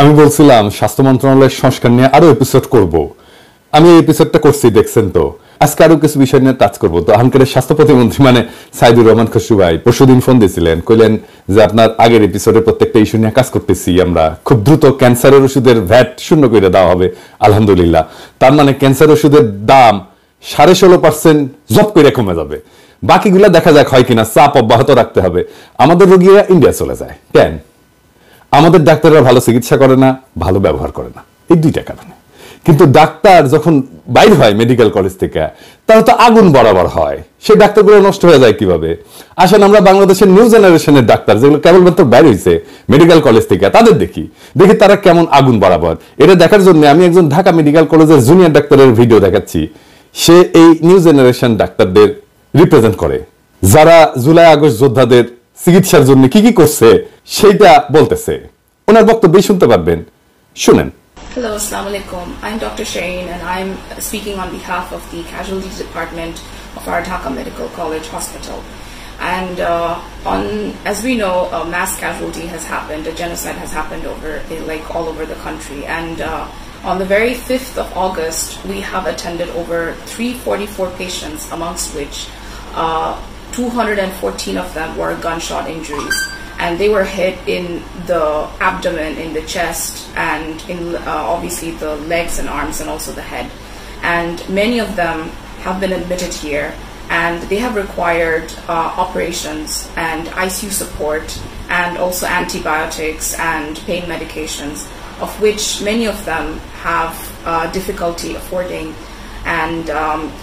আমি বলছিলাম স্বাস্থ্য মন্ত্রণালয়ের সংস্কার নিয়ে আরো এপিসোড করব। আমি এই এপিসোডটা করছি, দেখছেন তো। আজকে আরো কিছু বিষয় নিয়ে টাচ করবো। তো আহমকের স্বাস্থ্য প্রতিমন্ত্রী মানে সাইদুর রহমান খসরু ভাই পরশুদিন ফোন দিয়েছিলেন, কইলেন যে আপনার আগের এপিসোডে প্রত্যেকটা ইস্যু নিয়ে কাজ করতেছি আমরা, খুব দ্রুত ক্যান্সারের ওষুধের ভ্যাট শূন্য করে দেওয়া হবে আলহামদুলিল্লাহ। তার মানে ক্যান্সার ওষুধের দাম 16.5% জব করে কমে যাবে। বাকিগুলা দেখা যাক হয় কিনা, চাপ অব্যাহত রাখতে হবে। আমাদের রোগীরা ইন্ডিয়া চলে যায় কেন? আমাদের ডাক্তাররা ভালো চিকিৎসা করে না, ভালো ব্যবহার করে না, এই দুইটা কারণে। কিন্তু ডাক্তার যখন বাইর হয় মেডিকেল কলেজ থেকে, তারা তো আগুন বরাবর হয়। সেই ডাক্তারগুলো নষ্ট হয়ে যায় কিভাবে? আসেন আমরা বাংলাদেশের নিউ জেনারেশনের ডাক্তার যেগুলো কেবলমাত্র বাইর হয়েছে মেডিকেল কলেজ থেকে, তাদের দেখি তারা কেমন আগুন বরাবর। এটা দেখার জন্য আমি একজন ঢাকা মেডিকেল কলেজের জুনিয়র ডাক্তারের ভিডিও দেখাচ্ছি। সে এই নিউ জেনারেশন ডাক্তারদের রিপ্রেজেন্ট করে, যারা জুলাই আগস্ট যোদ্ধাদের চিকিৎসার জন্য কি কি করছে সেইটা বলতেছে। ওনার বক্তব্যই শুনতে পারবেন, শুনেন। Hello, Assalamu alaikum. I'm Dr. Shireen and I'm speaking on behalf of the Casualties Department of our Dhaka Medical College Hospital. And as we know, a mass casualty has happened, a genocide has happened all over the country. And on the very 5th of August, we have attended over 344 patients, amongst which 214 of them were gunshot injuries. And they were hit in the abdomen, in the chest, and in obviously the legs and arms, and also the head. And many of them have been admitted here, and they have required operations and ICU support, and also antibiotics and pain medications, of which many of them have difficulty affording. And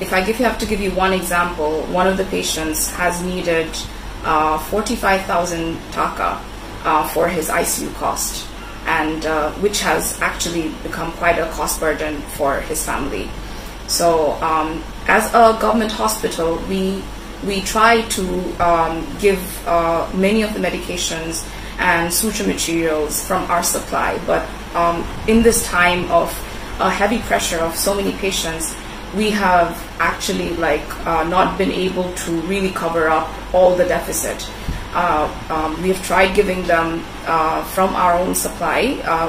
if I have to give you one example, one of the patients has needed 45,000 taka for his ICU cost, and which has actually become quite a cost burden for his family. So as a government hospital, we try to give many of the medications and suture materials from our supply, but in this time of heavy pressure of so many patients, we have actually not been able to really cover up all the deficit. We have tried giving them from our own supply,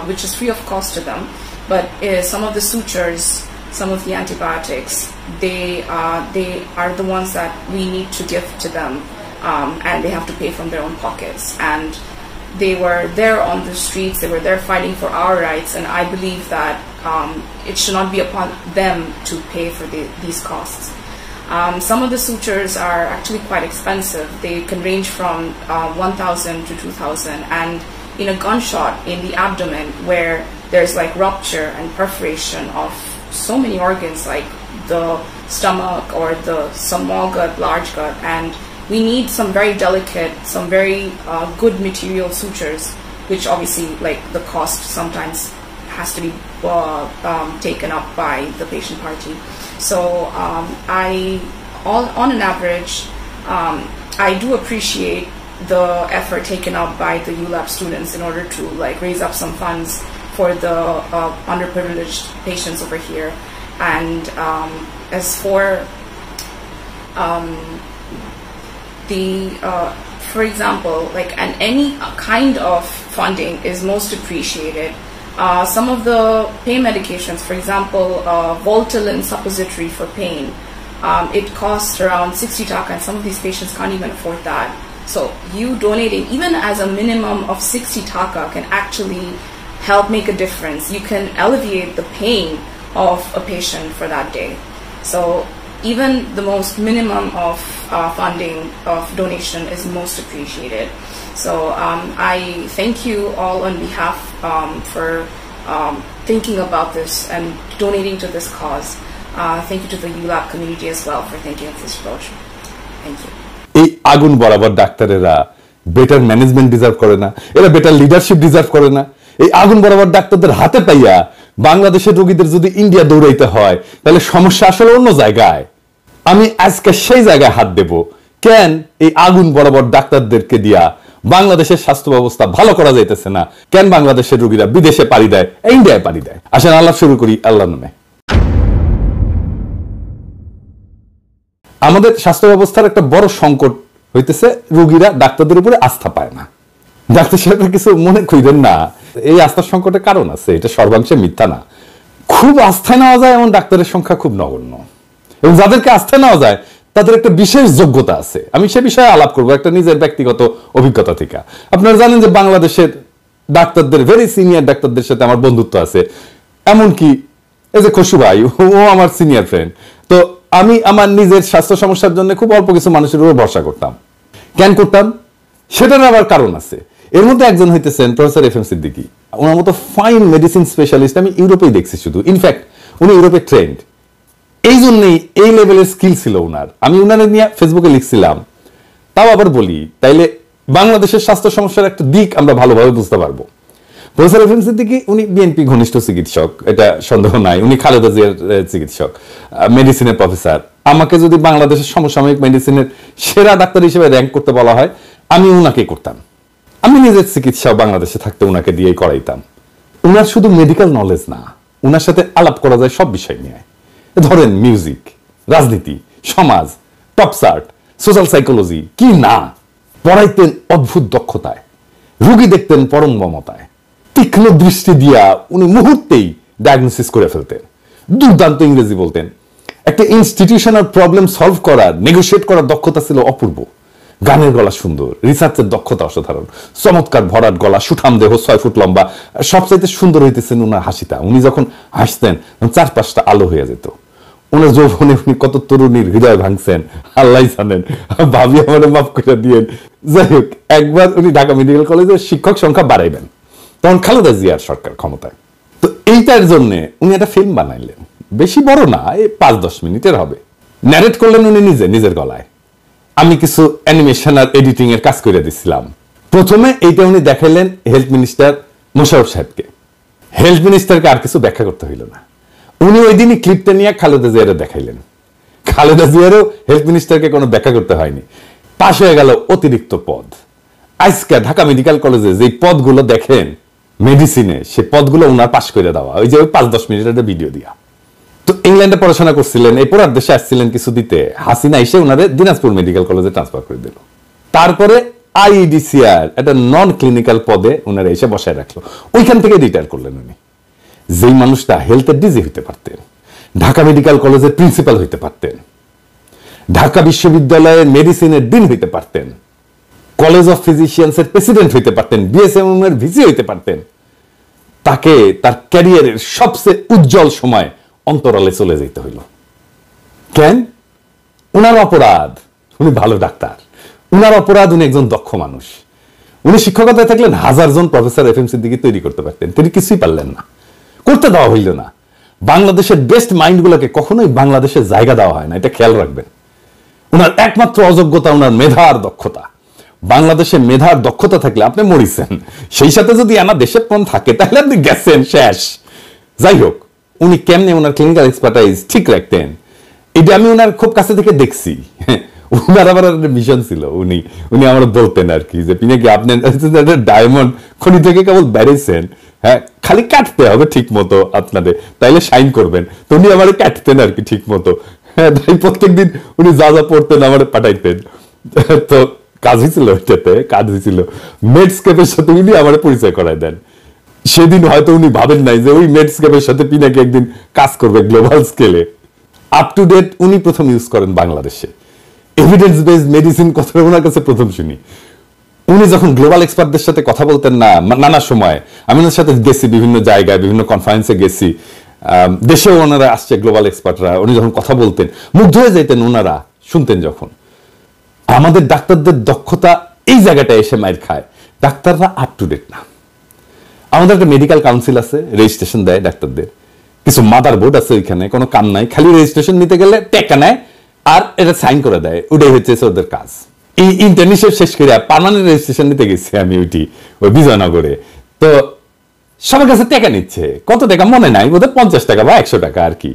which is free of cost to them, but some of the sutures, some of the antibiotics, they are the ones that we need to give to them, and they have to pay from their own pockets. And they were there on the streets, they were there fighting for our rights, and I believe that it should not be upon them to pay for these costs. Some of the sutures are actually quite expensive. They can range from 1,000 to 2,000, and in a gunshot in the abdomen where there's rupture and perforation of so many organs like the stomach or the small gut, large gut, and we need some very delicate, some very good material sutures, which obviously the cost sometimes has to be taken up by the patient party. So on an average, I do appreciate the effort taken up by the ULAB students in order to raise up some funds for the underprivileged patients over here. And as for for example, and any kind of funding is most appreciated. Some of the pain medications, for example, Voltaren suppository for pain, it costs around 60 taka, and some of these patients can't even afford that. So you donating even as a minimum of 60 taka can actually help make a difference. You can alleviate the pain of a patient for that day. So even the most minimum of funding of donation is most appreciated. So I thank you all on behalf for thinking about this and donating to this cause. Thank you to the ULAB community as well for thinking of this approach. Thank you. এই আগুন বরাবর ডাক্তারেরা better management deserve করে না? এরা better leadership deserve করে না? এই আগুন বরাবর ডাক্তারদের হাতে পাইয়া বাংলাদেশের রোগীদের যদি ইন্ডিয়া দৌড়াইতে হয়, তাহলে সমস্যা আসলে অন্য জায়গায়। আমি আজকে সেই জায়গায় হাত দেব। কেন এই আগুন বরাবর ডাক্তারদেরকে দিয়া বাংলাদেশের স্বাস্থ্য ব্যবস্থা ভালো করা যাইতেছে না? কেন বাংলাদেশের রোগীরা বিদেশে পাড়ি দেয়, ইন্ডিয়ায় পাড়ি দেয়? আসেন আলাপ শুরু করি আল্লাহর নামে। আমাদের স্বাস্থ্য ব্যবস্থার একটা বড় সংকট হইতেছে রোগীরা ডাক্তারদের উপরে আস্থা পায় না। ডাক্তার সাহেবরা কিছু মনে করিবেন না, এই আস্থার সংকটের কারণ আছে, এটা সর্বাংশে মিথ্যা না। খুব আস্থায় নেওয়া যায় এমন ডাক্তারের সংখ্যা খুব নগণ্য, এবং যাদেরকে আস্থায় নেওয়া যায় তাদের একটা বিশেষ যোগ্যতা আছে। আমি সে বিষয়ে আলাপ করবো একটা নিজের ব্যক্তিগত অভিজ্ঞতা থেকে। আপনারা জানেন যে বাংলাদেশের ডাক্তারদের, ভেরি সিনিয়র ডাক্তারদের সাথে আমার বন্ধুত্ব আছে, এমনকি এই যে খসু ভাই, ও আমার সিনিয়র ফ্রেন্ড। তো আমি আমার নিজের স্বাস্থ্য সমস্যার জন্য খুব অল্প কিছু মানুষের উপর ভরসা করতাম। কেন করতাম সেটার আবার কারণ আছে। এর মধ্যে একজন হইতেছেন প্রফেসর এফ এম সিদ্দিকী। ওনার মতো ফাইন মেডিসিন স্পেশালিস্ট আমি ইউরোপেই দেখছি শুধু, ইনফ্যাক্ট উনি ইউরোপে ট্রেন্ড, এই জন্যই এই লেভেলের স্কিল ছিল উনার। আমি উনারে নিয়ে ফেসবুকে লিখছিলাম। তাও আবার বলি, তাইলে বাংলাদেশের স্বাস্থ্য সমস্যার একটা দিক আমরা ভালোভাবে বুঝতে পারবো। প্রফেসর এফ এম সিদ্দিকী উনি বিএনপি ঘনিষ্ঠ চিকিৎসক, এটা সন্দেহ নাই। উনি খালেদা জিয়ার চিকিৎসক, মেডিসিনের প্রফেসর। আমাকে যদি বাংলাদেশের সমসাময়িক মেডিসিনের সেরা ডাক্তার হিসেবে র্যাঙ্ক করতে বলা হয়, আমি উনাকেই করতাম। আমি নিজের চিকিৎসা বাংলাদেশে থাকতে উনাকে দিয়েই করাইতাম। উনার শুধু মেডিকেল নলেজ না, উনার সাথে আলাপ করা যায় সব বিষয় নিয়ে। ধরেন মিউজিক, রাজনীতি, সমাজ, টপসার্ট, সোশ্যাল সাইকোলজি, কি না পড়াইতেন অদ্ভুত দক্ষতায়, রোগী দেখতেন পরম মমতায়, তীক্ষ্ণ দৃষ্টি দিয়া উনি মুহূর্তেই ডায়াগনোসিস করে ফেলতেন, দুর্দান্ত ইংরেজি বলতেন। একটা ইনস্টিটিউশনাল প্রবলেম সলভ করার, নেগোশিয়েট করার দক্ষতা ছিল অপূর্ব। গানের গলা সুন্দর, রিসার্চের দক্ষতা অসাধারণ, চমৎকার ভরাট গলা, সুঠাম দেহ, 6 ফুট লম্বা। সবচাইতে সুন্দর হইতেছেন উনার হাসিটা। উনি যখন হাসতেন চারপাশটা আলো হয়ে যেত। ওনার যৌবনে উনি কত তরুণীর হৃদয় ভাঙছেন আল্লাহ জানেন, ভাবি আমার মাফ করে দিয়েন। যাই হোক, একবার উনি ঢাকা মেডিকেল কলেজের শিক্ষক সংখ্যা বাড়াইবেন, তখন খালেদা জিয়ার সরকার ক্ষমতায়। তো এইটার জন্য উনি একটা ফিল্ম বানাইলেন, বেশি বড় না, এই 5-10 মিনিটের হবে। ন্যারেট করলেন উনি নিজের গলায়। আমি কিছু অ্যানিমেশন আর এডিটিং এর কাজ করে দিছিলাম। প্রথমে এইটা উনি দেখাইলেন হেলথ মিনিস্টার মোশাররফ সাহেবকে। হেলথ মিনিস্টারকে আর কিছু ব্যাখ্যা করতে হইল না, উনি ওই দিনই ক্লিপটা নিয়ে খালেদা জিয়ারে দেখাইলেন। খালেদা জিয়ারও হেলথ মিনিস্টারকে কোনো ব্যাখ্যা করতে হয়নি। পাশ হয়ে গেল অতিরিক্ত পদ। আজকে ঢাকা মেডিকেল কলেজে যে পদগুলো দেখেন মেডিসিনে, সে পদগুলো উনার পাশ করে দেওয়া, ওই যে 5-10 মিনিটের ভিডিও দিয়া। তো ইংল্যান্ডে পড়াশোনা করছিলেন, এই পড়ার দেশে আসছিলেন কিছু দিতে, হাসিনা এসে ওনারে দিনাজপুর মেডিকেল কলেজে ট্রান্সফার করে দিল। তারপরে আইইডিসিআর একটা নন ক্লিনিক্যাল পদে ওনারা এসে বসায় রাখলো, ওইখান থেকে রিটায়ার করলেন উনি। যেই মানুষটা হেলথের ডিজি হইতে পারতেন, ঢাকা মেডিকেল কলেজের প্রিন্সিপাল হইতে পারতেন, ঢাকা বিশ্ববিদ্যালয়ের মেডিসিনের ডিন হইতে পারতেন, কলেজ অফ ফিজিশিয়ান্সের প্রেসিডেন্ট হইতে পারতেন, বিএসএমএম এর ভিসি হইতে পারতেন, তাকে তার ক্যারিয়ারের সবচেয়ে উজ্জ্বল সময় অন্তরালে চলে যেতে হইল। কেন? উনার অপরাধ উনি ভালো ডাক্তার, উনার অপরাধ উনি একজন দক্ষ মানুষ। উনি শিক্ষকতায় থাকলেন 1000 জন প্রফেসর এফ এম সিদ্দিকী তৈরি করতে পারতেন, তিনি কিছুই পারলেন না, করতে দেওয়া হইল না। বাংলাদেশের বেস্ট মাইন্ডগুলোকে কখনোই বাংলাদেশে জায়গা দেওয়া হয় না, এটা খেয়াল রাখবেন। উনার একমাত্র অযোগ্যতা উনার মেধার দক্ষতা। বাংলাদেশে মেধার দক্ষতা থাকলে আপনি মরিছেন, সেই সাথে যদি আমার দেশের পণ থাকে তাহলে আপনি গেছেন, শেষ। যাই হোক, উনি কেমনে ওনার ক্লিনিক্যাল এক্সপার্টাইজ ঠিক রাখতেন, এটা আমি ওনার খুব কাছে থেকে দেখছি। উনার আবার একটা মিশন ছিল, উনি আমার বলতেন আর কি, যে পিনাকি আপনি ডায়মন্ড খনি থেকে কেবল বেড়েছেন, হ্যাঁ খালি কাটতে হবে ঠিক মতো আপনাদের, তাইলে শাইন করবেন। তো উনি আমার কাটতেন আর কি ঠিক মতো। হ্যাঁ, তাই প্রত্যেকদিন উনি যা যা পড়তেন আমার পাঠাইতেন। তো কাজ হয়েছিল, ওইটাতে কাজ হয়েছিল মেডস্কেপের সাথে উনি আমার পরিচয় করাই দেন। সেদিন হয়তো উনি ভাবেন নাই যে ওই মেডস্কেপের সাথে পিনাকি একদিন কাজ করবে গ্লোবাল স্কেলে। আপ টু ডেট উনি প্রথম ইউজ করেন বাংলাদেশে। এভিডেন্স বেসড মেডিসিন কথাটা ওনার কাছে প্রথম শুনি। উনি যখন গ্লোবাল এক্সপার্টদের সাথে কথা বলতেন না, নানা সময় আমি ওনার সাথে গেছি, বিভিন্ন জায়গায় বিভিন্ন কনফারেন্সে গেছি, দেশেও ওনারা আসছে গ্লোবাল এক্সপার্টরা। উনি যখন কথা বলতেন মুগ্ধ হয়ে যেতেন ওনারা, শুনতেন যখন। আমাদের ডাক্তারদের দক্ষতা এই জায়গাটায় এসে মাইর খায়, ডাক্তাররা আপ টু ডেট না। আমাদের একটা মেডিকেল কাউন্সিল আছে, রেজিস্ট্রেশন দেয় ডাক্তারদের, কিছু মাদার বোর্ড আছে ওইখানে, কোনো কাম নাই, খালি রেজিস্ট্রেশন নিতে গেলে টাকা নেয় আর এটা সাইন করে দেয়, ওটাই হচ্ছে ওদের কাজ। এই ইন্টার্নশিপ শেষ করে পার্মানেন্ট রেজিস্ট্রেশন নিতে গেছি আমি ওই বিজয়নগরে। তো সবার কাছে টাকা নিচ্ছে, কত টাকা মনে নাই, ওদের 50 টাকা বা 100 টাকা আর কি।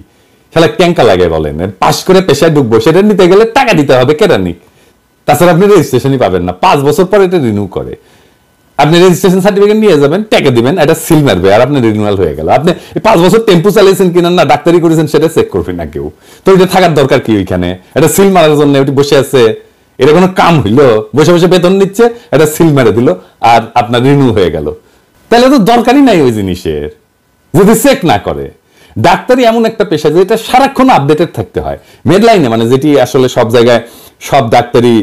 শালা ট্যাঙ্কা লাগে বলেন, পাস করে পেশায় ঢুকবো, সেটা নিতে গেলে টাকা দিতে হবে কেরানিক, তাছাড়া আপনি রেজিস্ট্রেশনই পাবেন না। 5 বছর পর এটা রিনিউ করে। আপনি রেজিস্ট্রেশন সার্টিফিকেট নিয়ে যাবেন, টাকা দিবেন, এটা সিল মারবে আর আপনি রিনিউয়াল হয়ে গেল। আপনি 5 বছর টেম্পু চালিয়েছেন কিনা না ডাক্তারি করেছেন সেটা চেক করবে না কেউ। তো এটা থাকার দরকার কি ওইখানে? এটা সিল মারার জন্য ওটি বসে আছে, এটা কোনো কাম হইলো? বসে বসে বেতন নিচ্ছে, এটা সিল মেরে দিল আর আপনার রিনিউ হয়ে গেল। তাহলে তো দরকারই নাই ওই জিনিসের, যদি চেক না করে। ডাক্তারি এমন একটা পেশা যেটা সারাক্ষণ আপডেটেড থাকতে হয়। মেডলাইনে মানে যেটি আসলে সব জায়গায় সব ডাক্তারি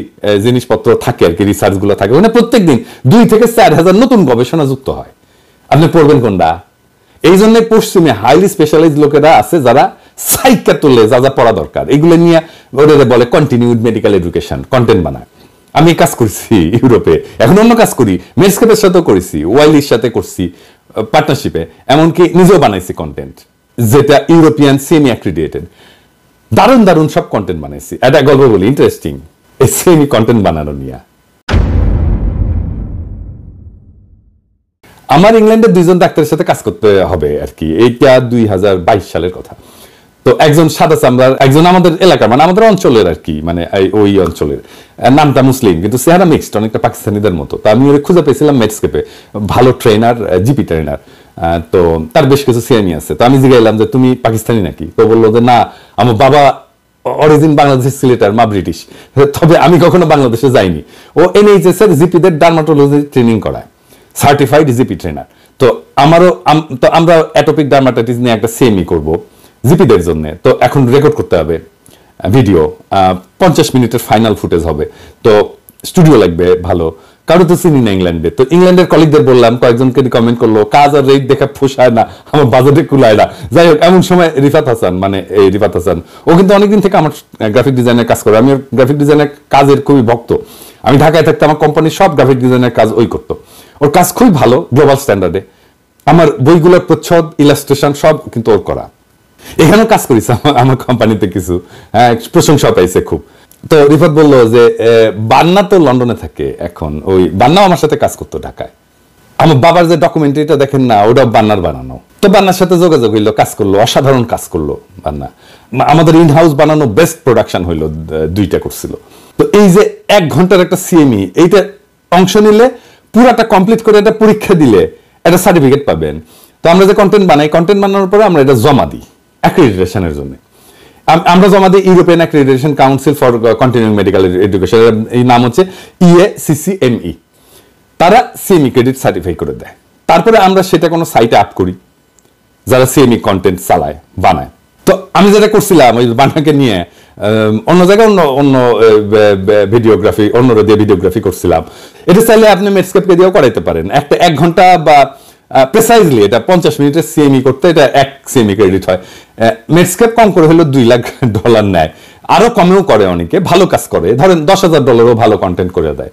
জিনিসপত্র থাকে আর কি, রিসার্চ গুলো থাকে, মানে প্রত্যেকদিন 2 থেকে 4,000 নতুন গবেষণা যুক্ত হয়। আপনি পড়বেন কোনটা? এই জন্য পশ্চিমে হাইলি স্পেশালাইজ লোকেরা আছে যারা সাইকা তুলে যা যা পড়া দরকার এগুলো নিয়ে ওদের বলে কন্টিনিউড মেডিকেল এডুকেশন, কন্টেন্ট বানায়। আমি কাজ করছি ইউরোপে, এখন অন্য কাজ করি, মেডস্কেপের সাথেও করেছি, ওয়াইলির সাথে করছি পার্টনারশিপে, এমনকি নিজেও বানাইছি কন্টেন্ট যেটা ইউরোপিয়ান সেমি অ্যাক্রিডিয়েটেড। দারুণ দারুণ সব কন্টেন্ট বানাইছি। একটা গল্প বলি, ইন্টারেস্টিং এই সেমি কন্টেন্ট বানানো নিয়ে। আমার ইংল্যান্ডের 2জন ডাক্তারের সাথে কাজ করতে হবে আর কি, এইটা 2022 সালের কথা। তো একজন সাদা চামড়ার, একজন আমাদের এলাকার মানে আমাদের অঞ্চলের আর কি, মানে ওই অঞ্চলের, নামটা মুসলিম কিন্তু চেহারা মিক্সড, অনেকটা পাকিস্তানিদের মতো। তো আমি ওর খুঁজে পেয়েছিলাম মেডস্কেপে, ভালো ট্রেনার, জিপি ট্রেনার। তো তার বেশ কিছু সিএমই আছে। তো আমি জিজ্ঞাসলাম যে তুমি পাকিস্তানি নাকি? তো বললো যে না, আমার বাবা অরিজিন বাংলাদেশের, সিলেটার, মা ব্রিটিশ, তবে আমি কখনো বাংলাদেশে যাইনি। ও এনএইচএস এর জিপিদের ডার্মাটোলজি ট্রেনিং করায়, সার্টিফাইড জিপি ট্রেনার। তো আমারও তো আমরা অ্যাটোপিক ডার্মাটাইটিস নিয়ে একটা সিএমই করব জিপিদের জন্য। তো এখন রেকর্ড করতে হবে ভিডিও, 50 মিনিটের ফাইনাল ফুটেজ হবে। তো স্টুডিও লাগবে ভালো, কারো তো চিনি না ইংল্যান্ডে। তো ইংল্যান্ডের কলিগদের বললাম, কয়েকজনকে কমেন্ট করলো কাজ আর রেট দেখা পোষায় না, আমার বাজেটে কুলায় না। যাই হোক, এমন সময় রিফাত হাসান, মানে এই রিফাত হাসান, ও কিন্তু অনেকদিন থেকে আমার গ্রাফিক ডিজাইনের কাজ করে। আমি গ্রাফিক ডিজাইনের কাজের খুবই ভক্ত। আমি ঢাকায় থাকতে আমার কোম্পানির সব গ্রাফিক ডিজাইনের কাজ ওই করতো। ওর কাজ খুবই ভালো, গ্লোবাল স্ট্যান্ডার্ডে। আমার বইগুলোর প্রচ্ছদ, ইলাস্ট্রেশন সব কিন্তু ওর করা। এখানেও কাজ করেছে আমার কোম্পানিতে কিছু, প্রশংসা পাইছে খুব। তো রিফাত বললো যে বান্না তো লন্ডনে থাকে এখন, ওই বান্নাও আমার সাথে কাজ করতো ঢাকায়। আমার বাবার যে ডকুমেন্টারিটা দেখেন না, ওটা বান্নার বানানো। তো বান্নার সাথে যোগাযোগ হইলো, কাজ করলো, অসাধারণ কাজ করলো বান্না। আমাদের ইন হাউস বানানো বেস্ট প্রোডাকশন হইলো, 2টা করছিল। তো এই যে 1 ঘন্টার একটা সিএমই, এইটা অংশ নিলে পুরাটা কমপ্লিট করে একটা পরীক্ষা দিলে একটা সার্টিফিকেট পাবেন। তো আমরা যে কন্টেন্ট বানাই, কন্টেন্ট বানানোর পরে আমরা এটা জমা দিই অ্যাক্রিডিটেশনের জন্য। আমরা জমা দিই European accreditation council for continuing medical education, এই নাম হচ্ছে EACCME। তারা সিএমই ক্রেডিট সার্টিফাই করে দেয়। তারপরে আমরা সেটা কোনো সাইটে আপ করি, যারা সিএমই কন্টেন্ট চালায়, বানায়। তো আমি যেটা করছিলাম ওই বানাকে নিয়ে অন্য জায়গায় অন্য ভিডিওগ্রাফি, অন্যরা দিয়ে ভিডিওগ্রাফি করছিলাম। এটা চাইলে আপনি মেডস্কেপকে দিয়েও করাইতে পারেন। একটা 1 ঘন্টা বা প্রেসাইজলি এটা 50 মিনিটের সিএমই করতে এটা 1 সিএমই ক্রেডিট হয়। মেডস্কেপ কম করে হলো $2 লাখ নেয়, আরো কমেও করে অনেকে, ভালো কাজ করে, ধরেন $10,000 ভালো কন্টেন্ট করে দেয়।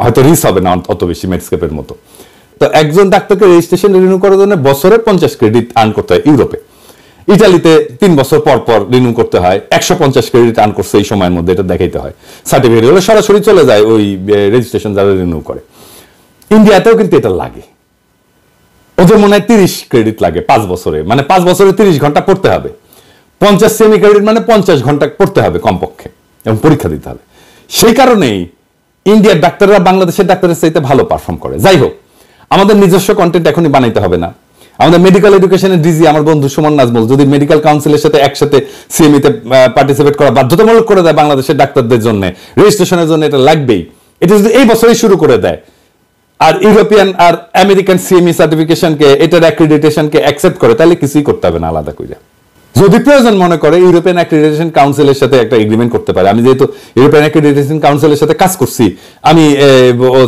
হয়তো রিস্ক হবে না অত বেশি মেডস্কেপের মতো। তো একজন ডাক্তারকে রেজিস্ট্রেশন রিনিউ করার জন্য বছরে 50 ক্রেডিট আর্ন করতে হয় ইউরোপে। ইটালিতে 3 বছর পর পর রিনিউ করতে হয়, 150 ক্রেডিট আর্ন করছে এই সময়ের মধ্যে, এটা দেখাইতে হয়। সার্টিফিকেট হলে সরাসরি চলে যায় ওই রেজিস্ট্রেশন যারা রিনিউ করে। ইন্ডিয়াতেও কিন্তু এটা লাগে, ওদের মনে হয় 30 ক্রেডিট লাগে 5 বছরে, মানে 5 বছরে 30 ঘন্টা পড়তে হবে। 50 সেমি ক্রেডিট মানে 50 ঘন্টা পড়তে হবে কমপক্ষে, এবং পরীক্ষা দিতে হবে। সেই কারণেই ইন্ডিয়ার ডাক্তাররা বাংলাদেশের ডাক্তারের চাইতে ভালো পারফর্ম করে। যাই হোক, আমাদের নিজস্ব কন্টেন্ট এখনই বানাইতে হবে না। আমাদের মেডিকেল এডুকেশনের ডিজি আমার বন্ধু সুমন নাজমুল যদি মেডিকেল কাউন্সিলের সাথে একসাথে সিএমইতে পার্টিসিপেট করা বাধ্যতামূলক করে দেয় বাংলাদেশের ডাক্তারদের জন্য, রেজিস্ট্রেশনের জন্য এটা লাগবেই, এটা যদি এই বছরই শুরু করে দেয়, আর ইউরোপিয়ান আর আমেরিকান সিএমই সার্টিফিকেশনকে, এটার অ্যাক্রিডিটেশনকে অ্যাকসেপ্ট করে, তাহলে কিছুই করতে হবে না আলাদা করে। যদি প্রয়োজন মনে করে ইউরোপিয়ান অ্যাক্রিডিটেশন কাউন্সিলের সাথে একটা এগ্রিমেন্ট করতে পারে। আমি যেহেতু ইউরোপিয়ান অ্যাক্রিডিটেশন কাউন্সিলের সাথে কাজ করছি, আমি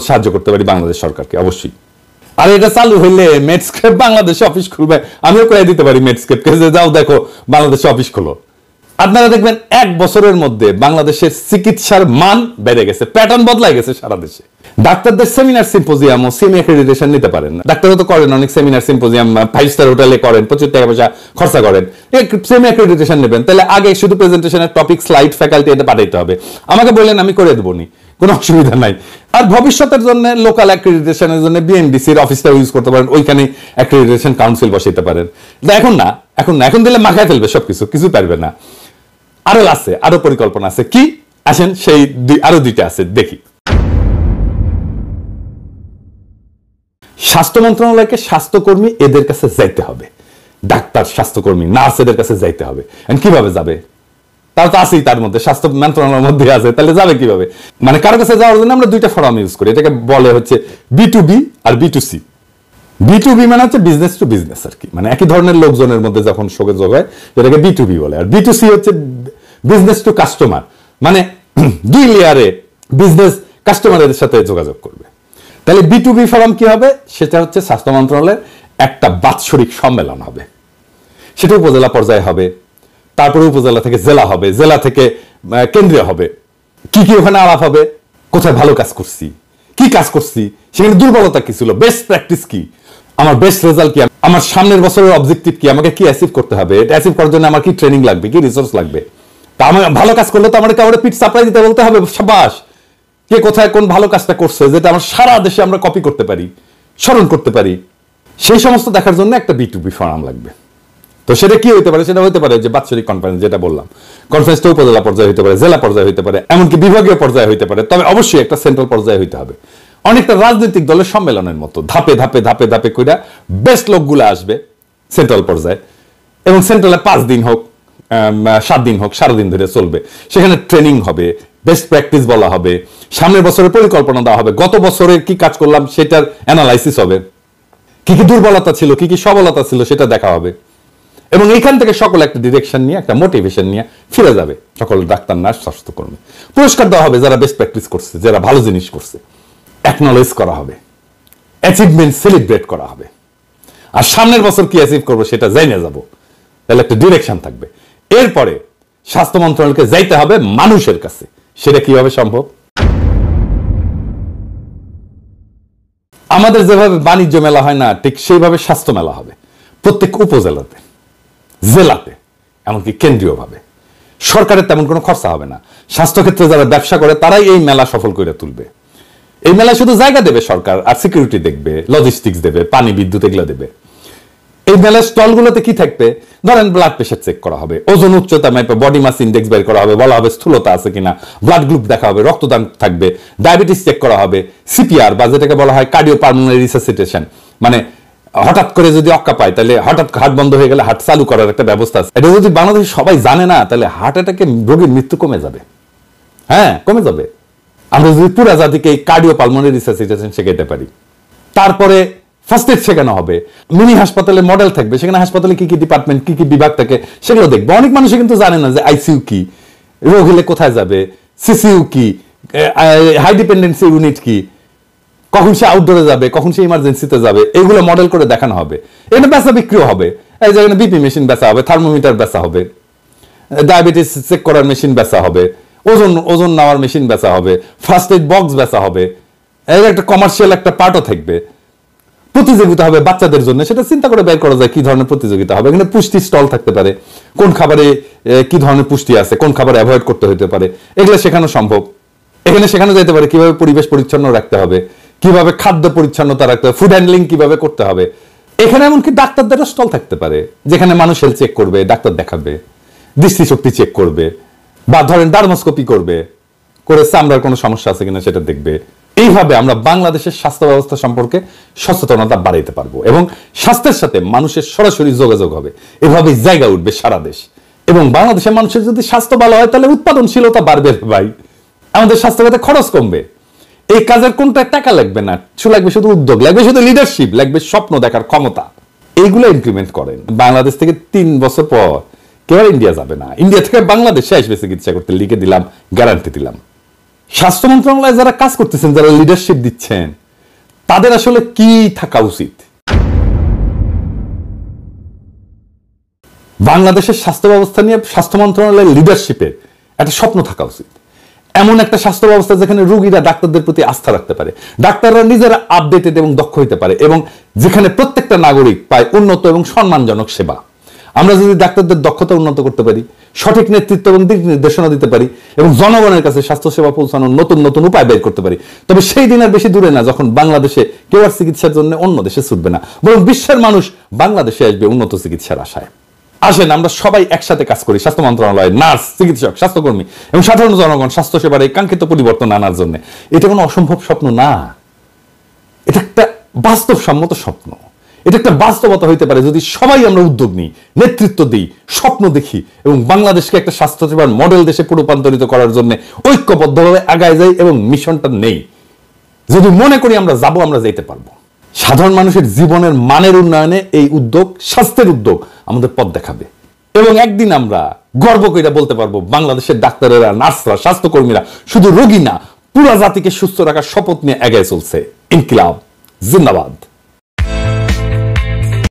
সাহায্য করতে পারি বাংলাদেশ সরকারকে অবশ্যই। আর এটা চালু হইলে মেডস্কেপ বাংলাদেশে অফিস খুলবে, আমিও করে দিতে পারি মেডস্কেপকে যে যাও দেখো বাংলাদেশে অফিস খোলো। আপনারা দেখবেন 1 বছরের মধ্যে বাংলাদেশের চিকিৎসার মান বেড়ে গেছে, প্যাটার্ন বদলাই গেছে সারা দেশে। ডাক্তারদের সেমিনার সিম্পোজিয়াম ও সেমি অ্যাক্রিডিটেশন নিতে পারেন। ডাক্তাররা তো করেন অনেক সেমিনার সিম্পোজিয়াম, 5 স্টার হোটেলে করেন, প্রচুর টাকা পয়সা খরচা করেন। সেমি অ্যাক্রিডিটেশন নেবেন, তাহলে আগে শুধু প্রেজেন্টেশনের টপিক, স্লাইড, ফ্যাকাল্টি এটা পাঠাইতে হবে। আমাকে বললেন, আমি করে দেবো নি, কোনো অসুবিধা নাই। আর ভবিষ্যতের জন্য লোকাল অ্যাক্রিডিটেশনের জন্য বিএনডিসির অফিসটা ইউজ করতে পারেন, ওইখানে অ্যাক্রিডিটেশন কাউন্সিল বসাইতে পারেন। এখন না, এখন দিলে মাখায় ফেলবে সবকিছু, কিছু পারবে না। আরো আছে, আরো পরিকল্পনা আছে। কি আসেন সেই আরো 2টা আছে, দেখি। স্বাস্থ্য মন্ত্রণালয়কে স্বাস্থ্যকর্মী এদের কাছে যাইতে হবে, ডাক্তার, স্বাস্থ্যকর্মী, নার্স এদের কাছে যাইতে হবে। কিভাবে যাবে? তারা তো আছেই তার মধ্যে, স্বাস্থ্য মন্ত্রণালয়ের মধ্যে আছে, তাহলে যাবে কিভাবে? মানে কারো কাছে যাওয়ার জন্য আমরা দুইটা ফর্ম ইউজ করি, এটাকে বলে হচ্ছে B2B আর B2C। B2B মানে হচ্ছে বিজনেস টু বিজনেস আর কি, মানে একই ধরনের লোকজনের মধ্যে যখন যোগাযোগ হয় এটাকে B2B বলে। আর B2C হচ্ছে বিজনেস টু কাস্টমার, মানে দুই লেয়ারে বিজনেস কাস্টমারের সাথে যোগাযোগ করবে। তাহলে B2B ফোরাম কি হবে? সেটা হচ্ছে স্বাস্থ্য মন্ত্রণালয়ের একটা বাৎসরিক সম্মেলন হবে, সেটা উপজেলা পর্যায়ে হবে, তারপরে উপজেলা থেকে জেলা হবে, জেলা থেকে কেন্দ্রীয় হবে। কি কি ওখানে আলাপ হবে? কোথায় ভালো কাজ করছি, কি কাজ করছি, সেখানে দুর্বলতা কি ছিল, বেস্ট প্র্যাকটিস কি, আমার বেস্ট রেজাল্ট কি, আমার সামনের বছরের অবজেক্টিভ কি, আমাকে কি অ্যাচিভ করতে হবে, এটা অ্যাচিভ করার জন্য আমার কি ট্রেনিং লাগবে, কি রিসোর্স লাগবে। তা আমার ভালো কাজ করলে তো আমার কাউরে পিঠ সাপ্লাই দিতে বলতে হবে, সাবাস, কে কোথায় কোন ভালো কাজটা করছে, যেটা আমার সারা দেশে আমরা কপি করতে পারি, স্মরণ করতে পারি, সেই সমস্ত দেখার জন্য একটা B2B ফোরাম লাগবে। তো সেটা কি হইতে পারে? সেটা হইতে পারে যে বাৎসরিক কনফারেন্স, যেটা বললাম, কনফারেন্সটা উপজেলা পর্যায়ে হইতে পারে, জেলা পর্যায়ে হইতে পারে, এমনকি বিভাগীয় পর্যায়ে হইতে পারে, তবে অবশ্যই একটা সেন্ট্রাল পর্যায়ে হইতে হবে। অনেকটা রাজনৈতিক দলের সম্মেলনের মতো ধাপে ধাপে ধাপে ধাপে কইরা বেস্ট লোকগুলো আসবে সেন্ট্রাল পর্যায়ে, এবং সেন্ট্রালে 5 দিন হোক 7 দিন হোক, সারাদিন ধরে চলবে। সেখানে ট্রেনিং হবে, বেস্ট প্র্যাকটিস বলা হবে, সামনের বছরের পরিকল্পনা দেওয়া হবে, গত বছরের কি কাজ করলাম সেটার অ্যানালাইসিস হবে, কি কি দুর্বলতা ছিল, কি কি সবলতা ছিল সেটা দেখা হবে, এবং এইখান থেকে সকল একটা ডিরেকশন নিয়ে, একটা মোটিভেশন নিয়ে ফিরে যাবে সকল ডাক্তার, নার্স, স্বাস্থ্যকর্মী। পুরস্কার দেওয়া হবে যারা বেস্ট প্র্যাকটিস করছে, যারা ভালো জিনিস করছে, অ্যাকনোলেজ করা হবে, অ্যাচিভমেন্ট সেলিব্রেট করা হবে, আর সামনের বছর কি অ্যাচিভ করবো সেটা জেনে যাব। তাহলে একটা ডিরেকশন থাকবে। এরপরে স্বাস্থ্য মন্ত্রণালয়কে যাইতে হবে মানুষের কাছে। সেটা কিভাবে সম্ভব? আমাদের যেভাবে বাণিজ্য মেলা হয় না, ঠিক সেইভাবে স্বাস্থ্য মেলা হবে প্রত্যেক উপজেলাতে, জেলাতে, এমনকি কেন্দ্রীয়ভাবে। সরকারের তেমন কোনো খরচা হবে না। স্বাস্থ্যক্ষেত্রে যারা ব্যবসা করে তারাই এই মেলা সফল করে তুলবে। এই মেলায় শুধু জায়গা দেবে সরকার, আর সিকিউরিটি দেখবে, লজিস্টিক্স দেবে, পানি বিদ্যুৎ এগুলো দেবে। এই মেলার স্টলগুলোতে কি থাকবে? ধরেন ব্লাড প্রেশার চেক করা হবে, ওজন উচ্চতা মাপে বডি মাস ইন্ডেক্স বের করা হবে, বলা হবে স্থূলতা আছে কিনা, ব্লাড গ্রুপ দেখা হবে, রক্তদান থাকবে, ডায়াবেটিস চেক করা হবে, সিপিআর বা যেটাকে বলা হয় কার্ডিও পালমোনারি রিসাসিটেশন, মানে হঠাৎ করে যদি অক্কা পায় তাহলে হঠাৎ হার্ট বন্ধ হয়ে গেলে হার্ট চালু করার একটা ব্যবস্থা আছে। এটা যদি বাংলাদেশে সবাই জানে না, তাহলে হার্ট অ্যাটাকে রোগীর মৃত্যু কমে যাবে। হ্যাঁ, কমে যাবে। আমরা যদি পুরা জাতিকে এই কার্ডিও পালমোনারি রিসাসিটেশন শেখাতে পারি। তারপরে ফার্স্ট এড শেখানো হবে, মিনি হাসপাতালে মডেল থাকবে, সেখানে হাসপাতালে কি কি ডিপার্টমেন্ট, কি কি বিভাগ থাকে সেগুলো দেখবো। অনেক মানুষ কিন্তু জানে না যে আইসিইউ কি, রোগ হলে কোথায় যাবে, সিসিইউ কি, হাই ডিপেন্ডেন্সি ইউনিট কি, কখন সে আউটডোরে যাবে, কখন সে ইমার্জেন্সিতে যাবে, এগুলো মডেল করে দেখানো হবে। এখানে বেচা বিক্রিও হবে, এই যেখানে বিপি মেশিন বেচা হবে, থার্মোমিটার বেচা হবে, ডায়াবেটিস চেক করার মেশিন বেচা হবে, ওজন নেওয়ার মেশিন বেচা হবে, ফার্স্ট এড বক্স বেচা হবে, এর একটা কমার্শিয়াল একটা পার্টও থাকবে। প্রতিযোগিতা হবে বাচ্চাদের জন্য, সেটা চিন্তা করে বের করা যায় কি ধরনের প্রতিযোগিতা হবে। এখানে পুষ্টি স্টল থাকতে পারে, কোন খাবারে কি ধরনের পুষ্টি আছে, কোন খাবার অ্যাভয়েড করতে হতে পারে, এগুলো শেখানো সম্ভব। এখানে শেখানো যেতে পারে কিভাবে পরিবেশ পরিচ্ছন্ন রাখতে হবে, কিভাবে খাদ্য পরিচ্ছন্নতা রাখতে হবে, ফুড হ্যান্ডলিং কিভাবে করতে হবে। এখানে এমনকি ডাক্তারদেরও স্টল থাকতে পারে, যেখানে মানুষ হেলথ চেক করবে, ডাক্তার দেখাবে, দৃষ্টিশক্তি চেক করবে, বা ধরেন ডার্মোস্কোপি করবে, করে চামড়ার কোনো সমস্যা আছে কিনা সেটা দেখবে। এইভাবে আমরা বাংলাদেশের স্বাস্থ্য ব্যবস্থা সম্পর্কে সচেতনতা বাড়াইতে পারবো, এবং স্বাস্থ্যের সাথে মানুষের সরাসরি যোগাযোগ হবে। এভাবে জায়গা উঠবে সারা দেশ, এবং বাংলাদেশের মানুষের যদি স্বাস্থ্য ভালো হয় তাহলে উৎপাদনশীলতা বাড়বে ভাই, আমাদের স্বাস্থ্যখাতে খরচ কমবে। এই কাজের কোনটা টাকা লাগবে না, লাগবে শুধু উদ্যোগ, লাগবে শুধু লিডারশিপ, লাগবে স্বপ্ন দেখার ক্ষমতা। এইগুলো ইমপ্লিমেন্ট করেন। বাংলাদেশ থেকে 3 বছর পর কেউ ইন্ডিয়া যাবে না, ইন্ডিয়া থেকে বাংলাদেশে আসবে চিকিৎসা করতে, লিখে দিলাম, গ্যারান্টি দিলাম। স্বাস্থ্য মন্ত্রণালয়ে যারা কাজ করতেছেন, যারা লিডারশিপ দিচ্ছেন, তাদের আসলে কি থাকা উচিত? বাংলাদেশের স্বাস্থ্য ব্যবস্থা নিয়ে স্বাস্থ্য মন্ত্রণালয়ের লিডারশিপের একটা স্বপ্ন থাকা উচিত। এমন একটা স্বাস্থ্য ব্যবস্থা যেখানে রোগীরা ডাক্তারদের প্রতি আস্থা রাখতে পারে, ডাক্তাররা নিজেরা আপডেটেড এবং দক্ষ হইতে পারে, এবং যেখানে প্রত্যেকটা নাগরিক পায় উন্নত এবং সম্মানজনক সেবা। আমরা যদি ডাক্তারদের দক্ষতা উন্নত করতে পারি, সঠিক নেতৃত্ব এবং দিক নির্দেশনা দিতে পারি, এবং জনগণের কাছে স্বাস্থ্যসেবা পৌঁছানোর নতুন নতুন উপায় বের করতে পারি, তবে সেই দিন আর বেশি দূরে না যখন বাংলাদেশে কেউ আর চিকিৎসার জন্য অন্য দেশে ছুটবে না, বরং বিশ্বের মানুষ বাংলাদেশে আসবে উন্নত চিকিৎসার আশায়। আসেন আমরা সবাই একসাথে কাজ করি, স্বাস্থ্য মন্ত্রণালয়, নার্স, চিকিৎসক, স্বাস্থ্যকর্মী এবং সাধারণ জনগণ স্বাস্থ্যসেবার এই কাঙ্ক্ষিত পরিবর্তন আনার জন্য। এটা কোনো অসম্ভব স্বপ্ন না, এটা একটা বাস্তবসম্মত স্বপ্ন। এটা একটা বাস্তবতা হইতে পারে যদি সবাই আমরা উদ্যোগ নিই, নেতৃত্ব দিই, স্বপ্ন দেখি এবং বাংলাদেশকে একটা স্বাস্থ্যসেবার মডেল দেশে রূপান্তরিত করার জন্য ঐক্যবদ্ধভাবে আগায় যাই এবং মিশনটা নেই। যদি মনে করি আমরা যাব, আমরা যেতে পারবো। সাধারণ মানুষের জীবনের মানের উন্নয়নে এই উদ্যোগ, স্বাস্থ্যের উদ্যোগ আমাদের পথ দেখাবে এবং একদিন আমরা গর্ব করে বলতে পারবো বাংলাদেশের ডাক্তারেরা, নার্সরা, স্বাস্থ্যকর্মীরা শুধু রোগী না, পুরো জাতিকে সুস্থ রাখার শপথ নিয়ে এগিয়ে চলছে। ইনকিলাব জিন্দাবাদ।